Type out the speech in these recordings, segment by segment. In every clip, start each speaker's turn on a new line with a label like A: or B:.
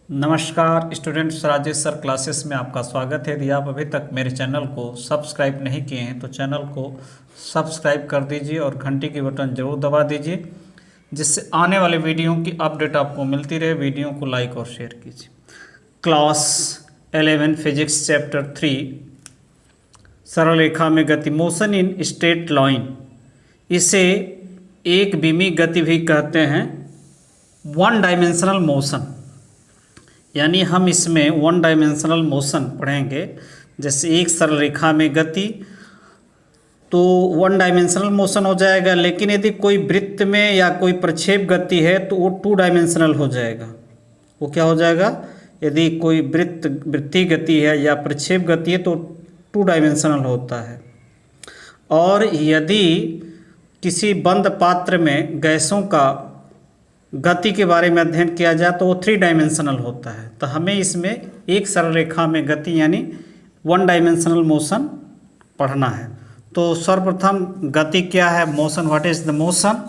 A: नमस्कार students, Rajesh sir classes में आपका स्वागत है। यदि आप अभी तक मेरे चैनल को सब्सक्राइब नहीं किए हैं तो चैनल को सब्सक्राइब कर दीजिए और घंटी की बटन जरूर दबा दीजिए, जिससे आने वाले वीडियो की अपडेट आपको मिलती रहे। वीडियो को लाइक और शेयर कीजिए। क्लास 11 फिजिक्स चैप्टर 3 सरल रेखा में गति, मोशन इन स्ट्रेट लाइन। इसे एक विमी गति भी कहते हैं, वन डायमेंशनल मोशन। यानी हम इसमें वन डायमेंशनल मोशन पढ़ेंगे। जैसे एक सरल रेखा में गति तो वन डायमेंशनल मोशन हो जाएगा, लेकिन यदि कोई वृत्त में या कोई प्रक्षेप गति है तो वो टू डायमेंशनल हो जाएगा। वो क्या हो जाएगा? यदि कोई वृत्तीय गति है या प्रक्षेप गति है तो टू डायमेंशनल होता है। और यदि किसी बंद पात्र में गैसों का गति के बारे में अध्ययन किया जाए तो वो थ्री डायमेंशनल होता है। तो हमें इसमें एक सरल रेखा में गति यानी वन डायमेंशनल मोशन पढ़ना है। तो सर्वप्रथम गति क्या है? Motion, what is the motion?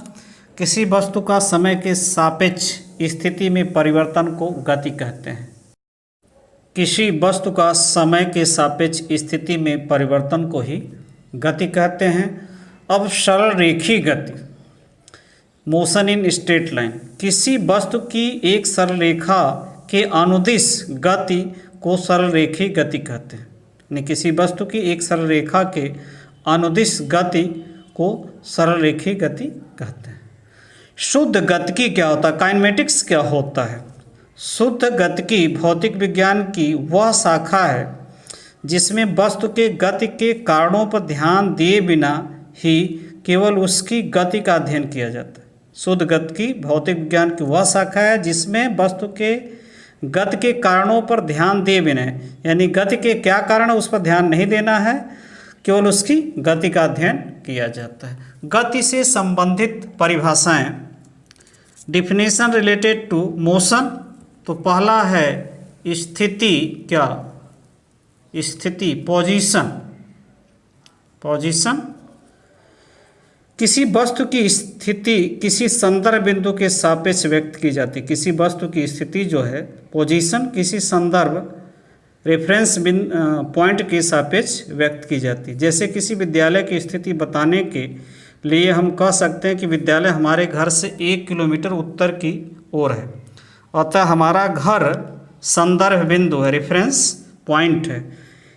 A: किसी वस्तु का समय के सापेक्ष स्थिति में परिवर्तन को गति कहते हैं। किसी वस्तु का समय के सापेक्ष स्थिति में परिवर्तन को ही गति कहते हैं। अब सरल रेखीय गति, मोशन इन स्ट्रेट लाइन, किसी वस्तु की एक सरल रेखा के अनुदिश गति को सरल रेखीय गति कहते हैं। यानी किसी वस्तु की एक सरल रेखा के अनुदिश गति को सरल रेखीय गति कहते हैं। शुद्ध गतिकी क्या होता है? काइनेमेटिक्स क्या होता है? शुद्ध गतिकी भौतिक विज्ञान की वह शाखा है जिसमें वस्तु के गति के कारणों पर ध्यान दिए बिना ही केवल उसकी गति का अध्ययन किया जाता है। शुद्ध गतिकी भौतिक विज्ञान की वह शाखा है जिसमें वस्तु के गति के कारणों पर ध्यान दिए बिना, यानी गति के क्या कारण है उस पर ध्यान नहीं देना है, केवल उसकी गति का अध्ययन किया जाता है। गति से संबंधित परिभाषाएं, डिफिनेशन रिलेटेड टू मोशन। तो पहला है स्थिति, क्या? स्थिति, पोजीशन। पोजीशन किसी वस्तु की स्थिति किसी संदर्भ बिंदु के सापेक्ष व्यक्त की जाती है। किसी वस्तु की स्थिति जो है, पोजीशन, किसी संदर्भ रेफरेंस पॉइंट के सापेक्ष व्यक्त की जाती है। जैसे किसी विद्यालय की स्थिति बताने के लिए हम कह सकते हैं कि विद्यालय हमारे घर से 1 किलोमीटर उत्तर की ओर है, अतः हमारा घर संदर्भ बिंदु है, रेफरेंस पॉइंट है।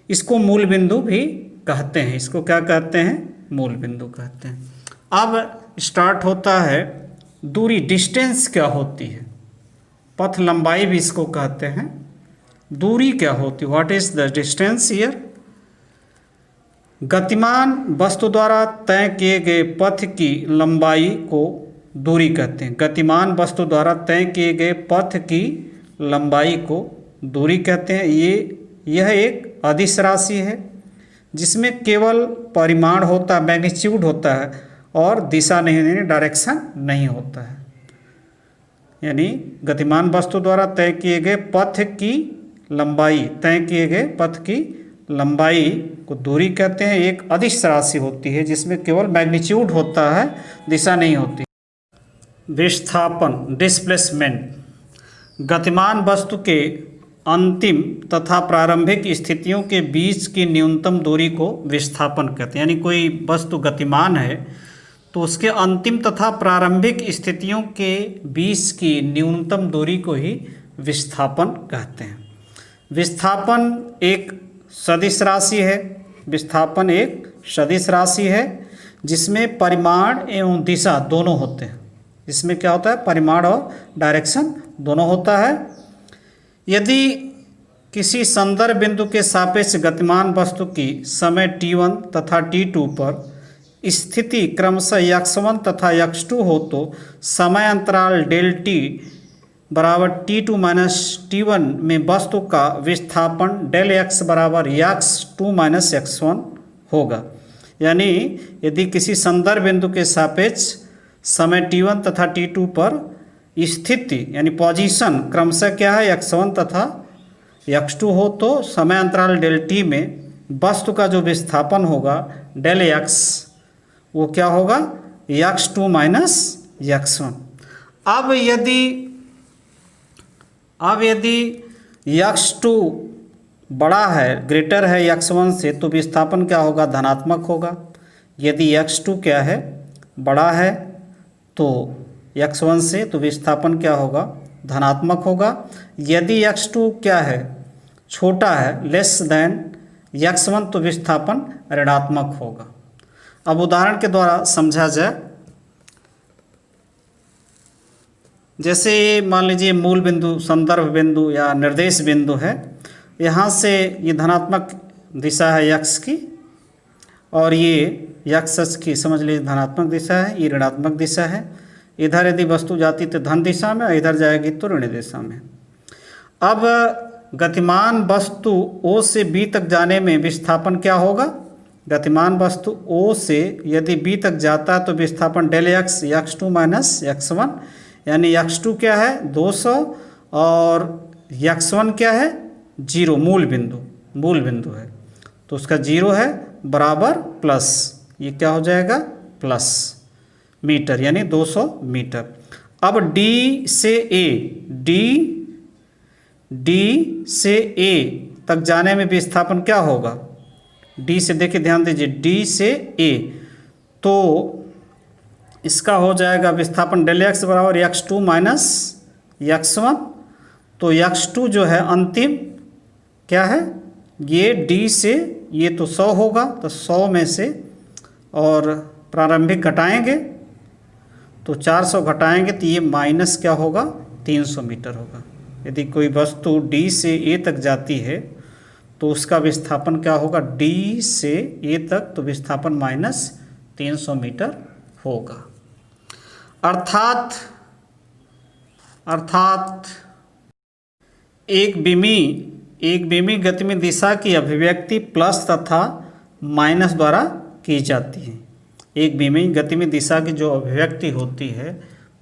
A: इसको मूल बिंदु भी कहते हैं। इसको क्या कहते हैं? मूल बिंदु कहते हैं। अब स्टार्ट होता है दूरी, डिस्टेंस क्या होती है? पथ लंबाई भी इसको कहते हैं। दूरी क्या होती है? What is the distance here? गतिमान वस्तु द्वारा तय किए गए पथ की लंबाई को दूरी कहते हैं। गतिमान वस्तु द्वारा तय किए गए पथ की लंबाई को दूरी कहते हैं। यह एक अदिश राशि है जिसमें केवल परिमाण होता है, मैग्नीट्यूड होता है, और दिशा नहीं, यानी डायरेक्शन नहीं होता है। यानी गतिमान वस्तु द्वारा तय किए गए पथ की लंबाई, तय किए गए पथ की लंबाई को दूरी कहते हैं। एक अदिश राशि होती है जिसमें केवल मैग्नीट्यूड होता है, दिशा नहीं होती। विस्थापन, डिस्प्लेसमेंट, गतिमान वस्तु के अंतिम तथा प्रारंभिक स्थितियों के बीच की न्यूनतम दूरी को विस्थापन कहते हैं। यानी कोई वस्तु गतिमान है तो उसके अंतिम तथा प्रारंभिक स्थितियों के बीच की न्यूनतम दूरी को ही विस्थापन कहते हैं। विस्थापन एक सदिश राशि है। विस्थापन एक सदिश राशि है जिसमें परिमाण एवं दिशा दोनों होते हैं। इसमें क्या होता है? परिमाण और डायरेक्शन दोनों होता है। यदि किसी संदर्भ बिंदु के सापेक्ष गतिमान वस्तु की समय t1 तथा t2 पर स्थिति क्रमशः x1 तथा x2 हो तो समय अंतराल डेल t बराबर t2 माइनस t1 में वस्तु का विस्थापन डेल x बराबर x2 माइनस x1 होगा। यानी यदि किसी संदर्भ बिंदु के सापेक्ष समय t1 तथा t2 पर स्थिति यानी पोजीशन क्रमशः क्या है? x1 तथा x2 हो तो समय अंतराल डेल t में वस्तु का जो विस्थापन होगा डेल x, वो क्या होगा? x2 minus x1। अब यदि अब यदि x2 बड़ा है, ग्रेटर है x1 से, तो विस्थापन क्या होगा? धनात्मक होगा। यदि x2 क्या है? बड़ा है तो x1 से, तो विस्थापन क्या होगा? धनात्मक होगा। यदि x2 क्या है? छोटा है, लेस देन x1, तो विस्थापन ऋणात्मक होगा। अब उदाहरण के द्वारा समझा जाए। जैसे मान लीजिए मूल बिंदु, संदर्भ बिंदु या निर्देश बिंदु है। यहाँ से ये धनात्मक दिशा है x की, और ये x की समझ लीजिए धनात्मक दिशा है, ये ऋणात्मक दिशा है। इधर यदि वस्तु जाती तो धन दिशा में, इधर जाएगी तो ऋण दिशा में। अब गतिमान वस्तु O से B तक जाने में विस्थापन क्या होगा? गतिमान वस्तु O से यदि B तक जाता है तो विस्थापन del x x2 minus x1, यानी x2 क्या है? 200 और x1 क्या है? 0, मूल बिंदु है, तो उसका 0 है, बराबर प्लस, ये क्या हो जाएगा? प्लस मीटर, यानी 200 मीटर। अब D से A तक जाने में विस्थापन क्या होगा? D से, देखिए ध्यान दीजिए, D से A, तो इसका हो जाएगा विस्थापन डेल x बराबर x2 माइनस x1। तो x2 जो है अंतिम क्या है? ये D से, ये तो 100 होगा, तो 100 में से और प्रारंभिक घटाएंगे तो 400 घटाएंगे तो ये माइनस क्या होगा? 300 मीटर होगा। यदि कोई वस्तु D से A तक जाती है तो उसका विस्थापन क्या होगा? D से A तक, तो विस्थापन माइनस 300 मीटर होगा। अर्थात एक बीमी गतिमें दिशा की अभिव्यक्ति प्लस तथा माइनस द्वारा की जाती है। एक बीमी गतिमें दिशा की जो अभिव्यक्ति होती है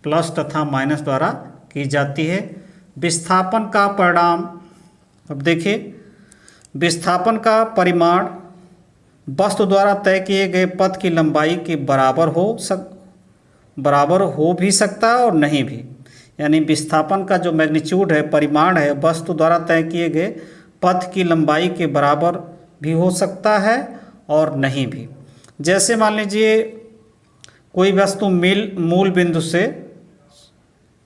A: प्लस तथा माइनस द्वारा की जाती है। विस्थापन का परिणाम, अब देखिए, विस्थापन का परिमाण वस्तु द्वारा तय किए गए पथ की लंबाई के बराबर हो भी सकता है और नहीं भी। यानी विस्थापन का जो मैग्नीट्यूड है, परिमाण है, वस्तु द्वारा तय किए गए पथ की लंबाई के बराबर भी हो सकता है और नहीं भी। जैसे मान लीजिए कोई वस्तु मूल बिंदु से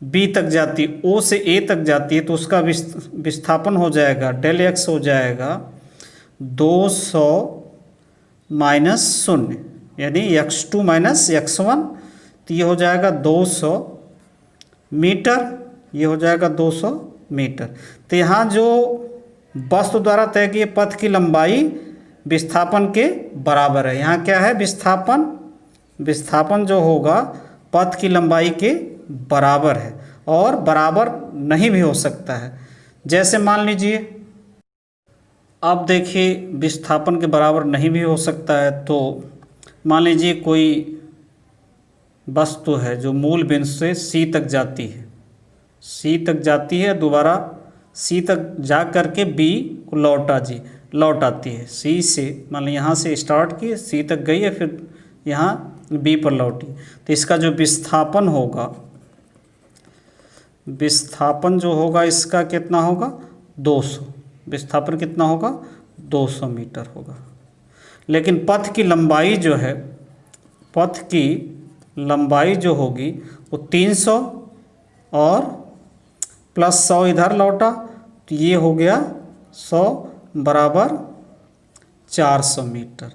A: B तक जाती, O से A तक जाती है, तो उसका विस्थापन हो जाएगा डेल x हो जाएगा 200 माइनस 0, यानी x2 माइनस x1, तो ये हो जाएगा 200 मीटर, ये हो जाएगा 200 मीटर। तो यहाँ जो वस्तु द्वारा तय किए पथ की लंबाई विस्थापन के बराबर है। यहाँ क्या है? विस्थापन जो होगा पथ की लंबाई के बराबर है, और बराबर नहीं भी हो सकता है। जैसे मान लीजिए, अब देखिए विस्थापन के बराबर नहीं भी हो सकता है, तो मान लीजिए कोई वस्तु है जो मूल बिंदु से C तक जाती है, दोबारा C तक जा कर के B को लौट आती है। C से मान ली यहाँ से स्टार्ट की, C तक गई है, फिर यहाँ B पर लौटी, तो इसका जो विस्थापन जो होगा इसका कितना होगा? 200। विस्थापन कितना होगा? 200 मीटर होगा। लेकिन पथ की लंबाई जो होगी वो 300 और प्लस 100 इधर लौटा, तो ये हो गया 100 बराबर 400 मीटर।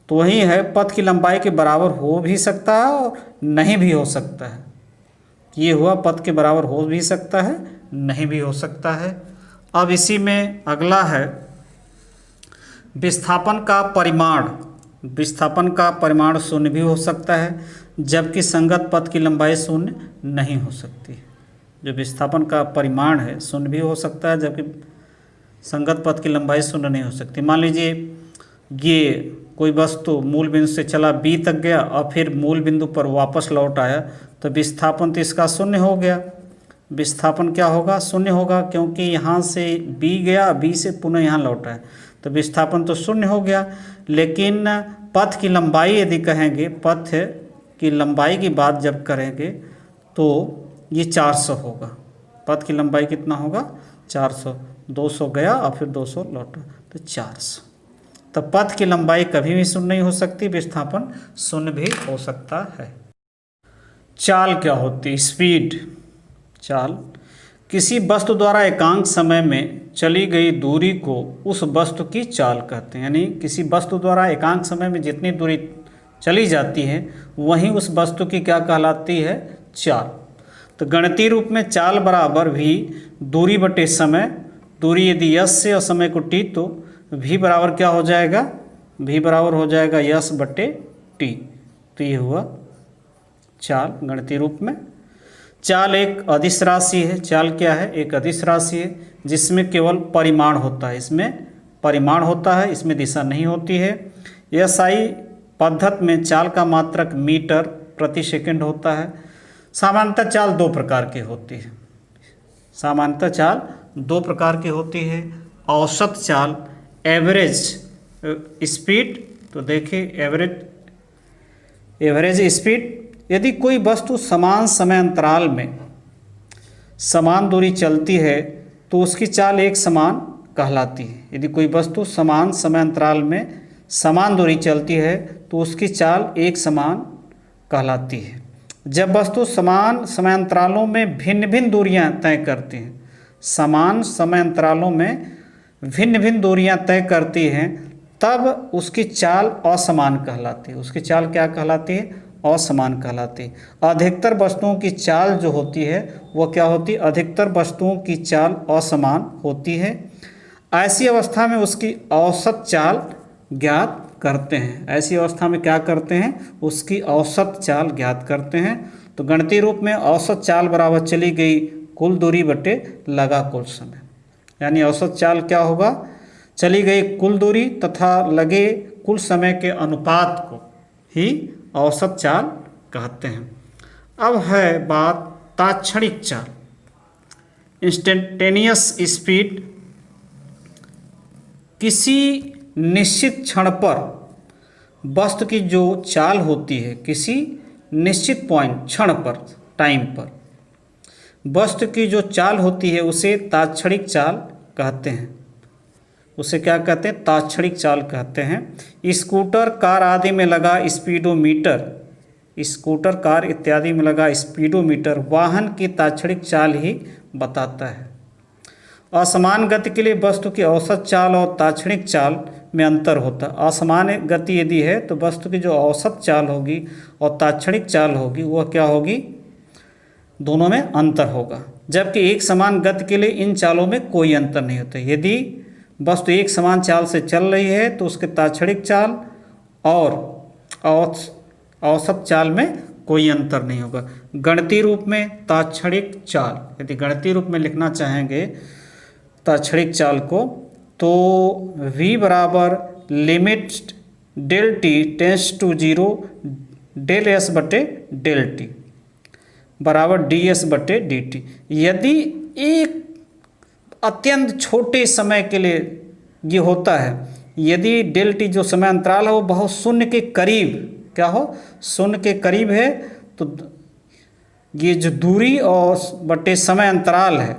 A: तो वही है, पथ की लंबाई के बराबर हो भी सकता है और नहीं भी हो सकता है। ये हुआ पथ के बराबर हो भी सकता है, नहीं भी हो सकता है। अब इसी में अगला है विस्थापन का परिमाण शून्य भी हो सकता है, जबकि संगत पथ की लंबाई शून्य नहीं हो सकती। जो विस्थापन का परिमाण है शून्य भी हो सकता है, जबकि संगत पथ की लंबाई शून्य नहीं हो सकती। मान लीजिए ये कोई वस्तु मूल बिंदु से चला B तक गया और फिर मूल बिंदु पर वापस लौट आया, तो विस्थापन तो इसका शून्य हो गया। विस्थापन क्या होगा? शून्य होगा, क्योंकि यहाँ से B गया, B से पुनः यहाँ लौटा है, तो विस्थापन तो शून्य हो गया। लेकिन पथ की लंबाई यदि कहेंगे, पथ की लंबाई की बात जब करेंगे तो ये 400 होगा। पथ की लंबाई कितना होगा 400, 200 गया और फिर 200 लौटा तो 400। तो पथ की लंबाई कभी भी शून्य नहीं हो सकती, विस्थापन शून्य भी हो सकता है। चाल क्या होती है? स्पीड। चाल किसी वस्तु द्वारा एकांक समय में चली गई दूरी को उस वस्तु की चाल कहते हैं। यानी किसी वस्तु द्वारा एकांक समय में जितनी दूरी चली जाती है वहीं उस वस्तु की क्या कहलाती है? चाल। तो गणितीय रूप में चाल बराबर भी दूरी बटे समय, दूरी यदि यस से और समय को टी तो भी बराबर क्या हो जाएगा? भी बराबर हो जाएगा यस बटे टी। तो ये हुआ चाल गणितीय रूप में। चाल एक अदिश राशि है। चाल क्या है? एक अदिश राशि है जिसमें केवल परिमाण होता है, इसमें परिमाण होता है, इसमें दिशा नहीं होती है। एसआई पद्धति में चाल का मात्रक मीटर प्रति सेकंड होता है। सामान्यतः चाल दो प्रकार की होती है। सामान्यतः चाल दो प्रकार की होती है। औसत चाल, एवरेज स्पीड। तो देखिए एवरेज स्पीड, यदि कोई वस्तु समान समय अंतराल में समान दूरी चलती है तो उसकी चाल एक समान कहलाती है। यदि कोई वस्तु समान समय अंतराल में समान दूरी चलती है तो उसकी चाल एक समान कहलाती है। जब वस्तु समान समय अंतरालों में भिन्न भिन्न दूरियां तय करती हैं, समान समय अंतरालों में भिन्न भिन्न दूरियां तय करती हैं, तब उसकी चाल असमान कहलाती है। उसकी चाल क्या कहलाती है? असमान कहलाती है। अधिकतर वस्तुओं की चाल जो होती है वह क्या होती है? अधिकतर वस्तुओं की चाल असमान होती है। ऐसी अवस्था में उसकी औसत चाल ज्ञात करते हैं। ऐसी अवस्था में क्या करते हैं? उसकी औसत चाल ज्ञात करते हैं। तो गणितीय रूप में औसत चाल बराबर चली गई कुल दूरी बटे लगा कुल समय। यानी औसत चाल क्या होगा? चली गई कुल दूरी तथा लगे कुल समय के अनुपात को ही औसत चाल कहते हैं। अब है बात तात्क्षणिक चाल, इंस्टेंटेनियस स्पीड। किसी निश्चित क्षण पर वस्तु की जो चाल होती है, किसी निश्चित पॉइंट क्षण पर, टाइम पर वस्तु की जो चाल होती है उसे तात्क्षणिक चाल कहते हैं। उसे क्या कहते हैं? तात्क्षणिक चाल कहते हैं। स्कूटर, कार आदि में लगा स्पीडोमीटर, स्कूटर, कार इत्यादि में लगा स्पीडोमीटर वाहन की तात्क्षणिक चाल ही बताता है। असमान गति के लिए वस्तु की औसत चाल और तात्क्षणिक चाल में अंतर होता है। असमान गति यदि है तो वस्तु की जो औसत चाल होगी और तात्क्षणिक चाल होगी वह क्या होगी? दोनों में अंतर होगा। जबकि एक समान गति के लिए इन चालों में कोई अंतर नहीं होता। यदि वस्तु एक समान चाल से चल रही है तो उसके तात्क्षणिक चाल और औसत चाल में कोई अंतर नहीं होगा। गणितीय रूप में तात्क्षणिक चाल, यदि गणितीय रूप में लिखना चाहेंगे तात्क्षणिक चाल को, तो v बराबर limit del T tends to 0 del S बटे डेल टी बराबर डी एस बटे डी टी। यदि एक अत्यंत छोटे समय के लिए ये होता है, यदि डेल टी जो समय अंतराल है वो बहुत शून्य के करीब, क्या हो? शून्य के करीब है, तो ये जो दूरी और बटे समय अंतराल है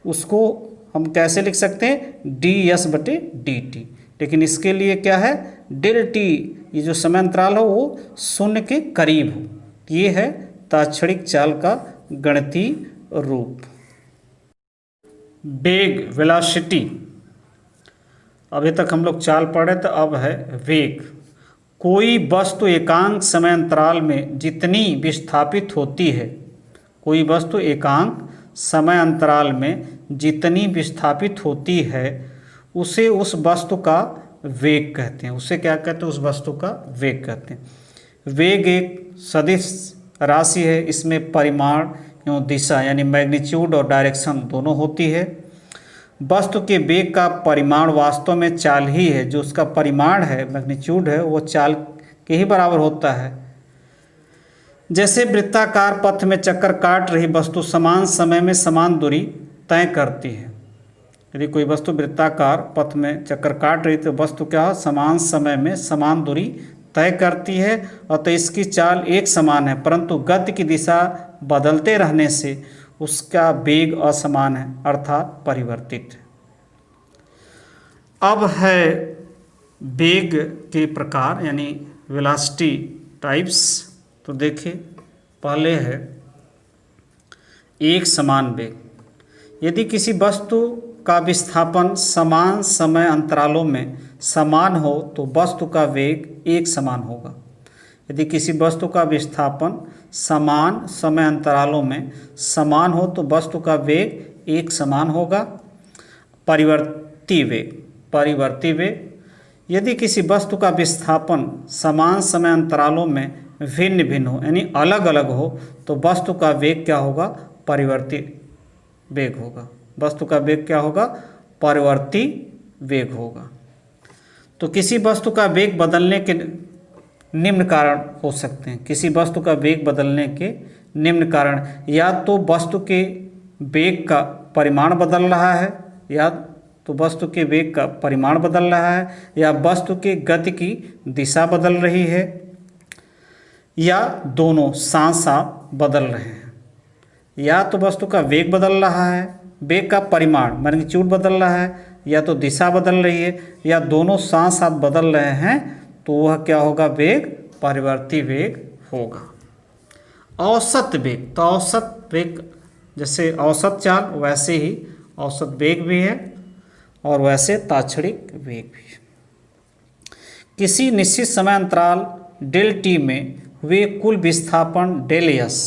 A: उसको हम कैसे लिख सकते हैं? डी एस बटे डी टी। लेकिन इसके लिए क्या है? डेल टी, ये जो समय अंतराल हो वो शून्य के करीब हो। ये है तात्क्षणिक चाल का गणितीय रूप। वेग, वेलोसिटी। अभी तक हम लोग चाल पढ़े तो अब है वेग। कोई वस्तु एकांक समय अंतराल में जितनी विस्थापित होती है, कोई वस्तु एकांक समय अंतराल में जितनी विस्थापित होती है उसे उस वस्तु का वेग कहते हैं। उसे क्या कहते हैं? उस वस्तु का वेग कहते हैं। वेग एक सदिश राशि है। इसमें परिमाण एवं दिशा यानी मैग्नीट्यूड और डायरेक्शन दोनों होती है। वस्तु के वेग का परिमाण वास्तव में चाल ही है। जो उसका परिमाण है, मैग्नीट्यूड है, वो चाल के ही बराबर होता है। जैसे वृत्ताकार पथ में चक्कर काट रही वस्तु समान समय में समान दूरी तय करती है। यदि कोई वस्तु वृत्ताकार पथ में चक्कर काट रही तो वस्तु क्या है? समान समय में समान दूरी तय करती है और तो इसकी चाल एक समान है, परंतु गति की दिशा बदलते रहने से उसका वेग असमान है अर्थात परिवर्तित है। अब है वेग के प्रकार यानी वेलोसिटी टाइप्स। तो देखिए पहले है एक समान वेग। यदि किसी वस्तु का विस्थापन समान समय अंतरालों में समान हो तो वस्तु का वेग एक समान होगा। यदि किसी वस्तु का विस्थापन समान समय अंतरालों में समान हो तो वस्तु का वेग एक समान होगा। परिवर्ती वेग यदि किसी वस्तु का विस्थापन समान समय अंतरालों में भिन्न भिन्न हो यानी अलग अलग हो तो वस्तु का वेग क्या होगा? परिवर्ती वेग होगा। वस्तु का वेग क्या होगा? परिवर्ती वेग होगा। तो किसी वस्तु का वेग बदलने के निम्न कारण हो सकते हैं। किसी वस्तु का वेग बदलने के निम्न कारण, या तो वस्तु के वेग का परिमाण बदल रहा है, या तो वस्तु के वेग का परिमाण बदल रहा है, या वस्तु के गति की दिशा बदल रही है, या दोनों साथ साथ बदल रहे हैं। या तो वस्तु का वेग बदल रहा है, वेग का परिमाण मैग्नीट्यूड बदल रहा है, या तो दिशा बदल रही है, या दोनों साथ साथ बदल रहे हैं, तो वह क्या होगा? वेग परिवर्ती वेग होगा। औसत वेग, तो औसत वेग जैसे औसत चाल वैसे ही औसत वेग भी है और वैसे ताक्षणिक वेग भी है। किसी निश्चित समय अंतराल डेल टी में हुए कुल विस्थापन डेल एस।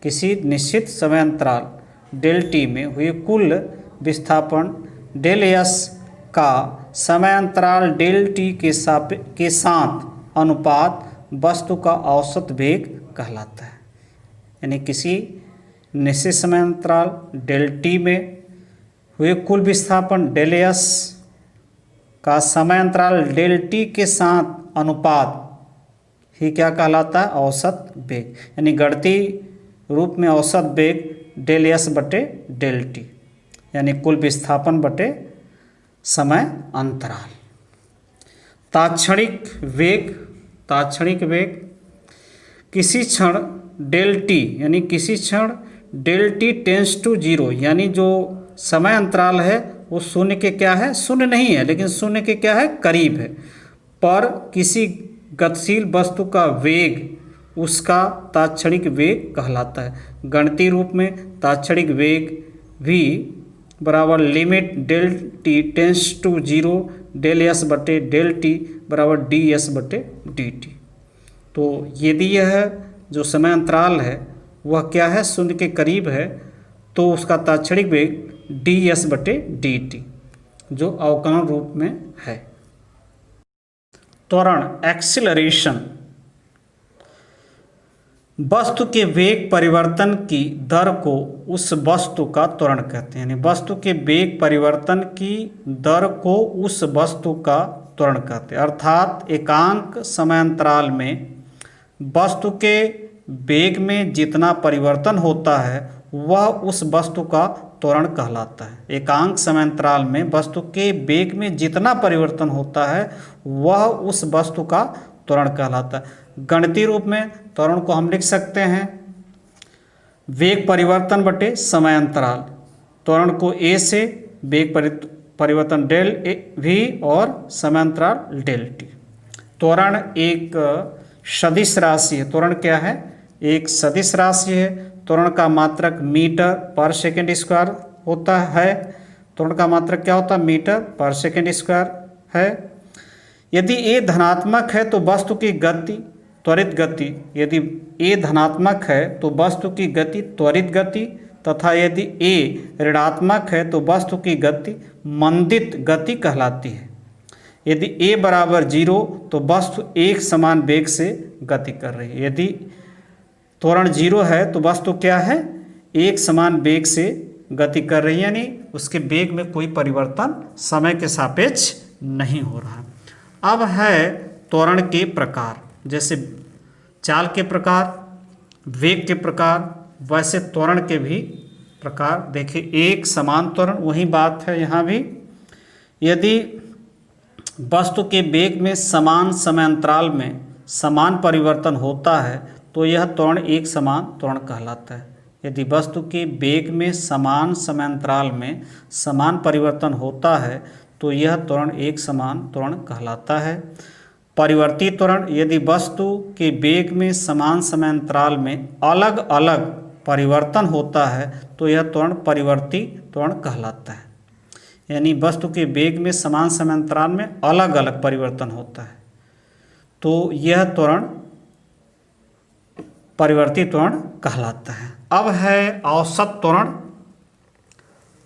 A: किसी निश्चित समय अंतराल डेल टी में हुए कुल विस्थापन डेल एस का समय अंतराल डेल टी के साथ अनुपात वस्तु का औसत वेग कहलाता है। यानी किसी निश्चित समय अंतराल डेल टी में हुए कुल विस्थापन डेल एस का समय अंतराल डेल टी के साथ अनुपात ही क्या कहलाता है? औसत वेग। यानी गणितीय रूप में औसत वेग डेल एस बटे डेल टी यानी कुल विस्थापन बटे समय अंतराल। ताक्षणिक वेग किसी क्षण डेल टी यानी किसी क्षण del T tends to zero, यानी जो समय अंतराल है वो शून्य के क्या है? शून्य नहीं है, लेकिन शून्य के क्या है? करीब है। पर किसी गतिशील वस्तु का वेग उसका ताक्षणिक वेग कहलाता है। गणितीय रूप में ताक्षणिक वेग भी बराबर limit del T tends to zero del S बटे डेल टी बराबर डी एस बटे डी टी। तो यदि यह जो समय अंतराल है वह क्या है? शून्य के करीब है, तो उसका ताक्षणिक वेग डी एस बटे डी टी जो अवकलन रूप में है। त्वरण एक्सीलरेशन वस्तु के वेग परिवर्तन की दर को उस वस्तु का त्वरण कहते हैं। यानी वस्तु के वेग परिवर्तन की दर को उस वस्तु का त्वरण कहते हैं। अर्थात एकांक समय अंतराल में वस्तु के वेग में जितना परिवर्तन होता है वह उस वस्तु का त्वरण कहलाता है। एकांक समय अंतराल में वस्तु के वेग में जितना परिवर्तन होता है वह उस वस्तु का त्वरण कहलाता है। गणितीय रूप में त्वरण को हम लिख सकते हैं वेग परिवर्तन बटे समय अंतराल। त्वरण को ए से वेग परिवर्तन डेल वी और समय अंतराल डेल टी। त्वरण एक सदिश राशि है। त्वरण क्या है? एक सदिश राशि है। त्वरण का मात्रक मीटर पर सेकेंड स्क्वायर होता है। त्वरण का मात्रक क्या होता है? मीटर पर सेकेंड स्क्वायर है। यदि ए धनात्मक है तो वस्तु की गति त्वरित गति, यदि ए धनात्मक है तो वस्तु की गति त्वरित गति, तथा यदि ए ऋणात्मक है तो वस्तु की गति मंदित गति कहलाती है। यदि ए बराबर जीरो तो वस्तु एक समान वेग से गति कर रही है। यदि त्वरण जीरो है तो वस्तु क्या है? एक समान वेग से गति कर रही है, यानी उसके वेग में कोई परिवर्तन समय के सापेक्ष नहीं हो रहा। अब है त्वरण के प्रकार, जैसे चाल के प्रकार, वेग के प्रकार, वैसे त्वरण के भी प्रकार। देखिए एक समान त्वरण, वही बात है यहाँ भी। यदि वस्तु के वेग में समान समय अंतराल में समान परिवर्तन होता है तो यह त्वरण एक समान त्वरण कहलाता है। यदि वस्तु के वेग में समान समयांतराल में समान परिवर्तन होता है तो यह त्वरण एक समान त्वरण कहलाता है। परिवर्ती त्वरण, यदि वस्तु के वेग में समान समयांतराल में अलग अलग परिवर्तन होता है तो यह त्वरण परिवर्ती त्वरण कहलाता है। यानी वस्तु के वेग में समान समयांतराल में अलग अलग परिवर्तन होता है तो यह त्वरण परिवर्ती त्वरण कहलाता है। अब है औसत त्वरण।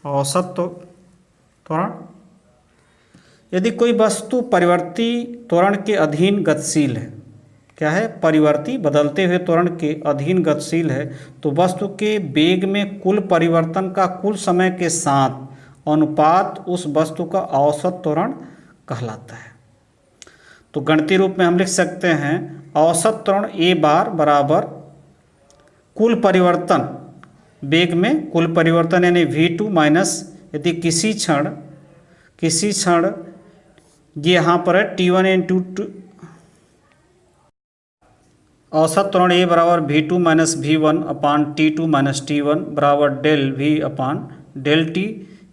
A: औसत त्वरण, यदि कोई वस्तु परिवर्ती त्वरण के अधीन गतिशील है, क्या है, परिवर्ती बदलते हुए त्वरण के अधीन गतिशील है, तो वस्तु के वेग में कुल परिवर्तन का कुल समय के साथ अनुपात उस वस्तु का औसत त्वरण कहलाता है। तो गणितीय रूप में हम लिख सकते हैं औसत त्वरण ए बार बराबर कुल परिवर्तन, वेग में कुल परिवर्तन यानी v2 माइनस, यदि किसी क्षण ये यहाँ पर है t1 इंटू औसत त्वरण ए बराबर v2 माइनस v1 अपान t2 माइनस t1 बराबर del v upon del t।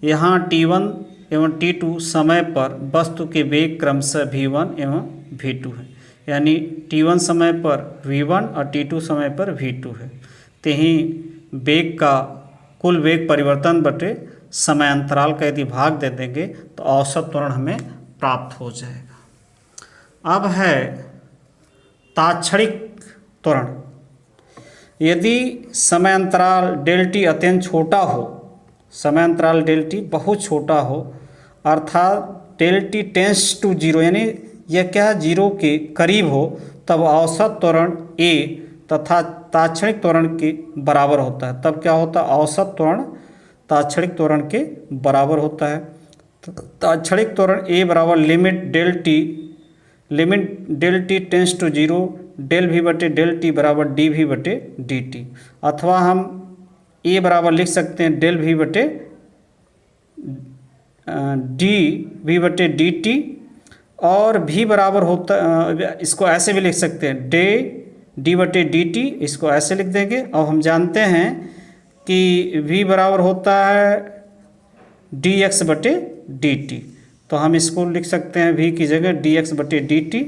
A: यहाँ t1 एवं t2 समय पर वस्तु के वेग क्रमशः v1 एवं v2 है, यानी t1 समय पर v1 और t2 समय पर v2 है। ते ही वेग का कुल वेग परिवर्तन बटे समयांतराल का यदि भाग दे देंगे तो औसत त्वरण हमें प्राप्त हो जाएगा। अब है तात्क्षणिक त्वरण। यदि समयांतराल डेल टी अत्यंत छोटा हो, समयांतराल डेल टी बहुत छोटा हो, अर्थात del T tends to zero, यानी यह क्या जीरो के करीब हो, तब औसत त्वरण ए तथा तात्क्षणिक त्वरण के बराबर होता है। तब क्या होता है, औसत त्वरण तात्क्षणिक त्वरण के बराबर होता है। तात्क्षणिक त्वरण ए बराबर limit del T tends to zero del भी बटे डेल टी बराबर डी भी बटे डी टी, अथवा हम ए बराबर लिख सकते हैं डेल भी बटे डी भी बटे डी टी, और भी बराबर होता, इसको ऐसे भी लिख सकते हैं डी बटे डी टी, इसको ऐसे लिख देंगे। और हम जानते हैं कि v बराबर होता है डी एक्स बटे डी टी, तो हम इसको लिख सकते हैं v की जगह डी एक्स बटे डी टी,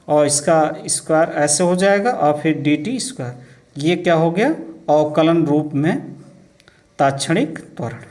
A: और इसका स्क्वायर ऐसे हो जाएगा और फिर डी टी स्क्वायर। ये क्या हो गया, अवकलन रूप में तात्क्षणिक त्वरण।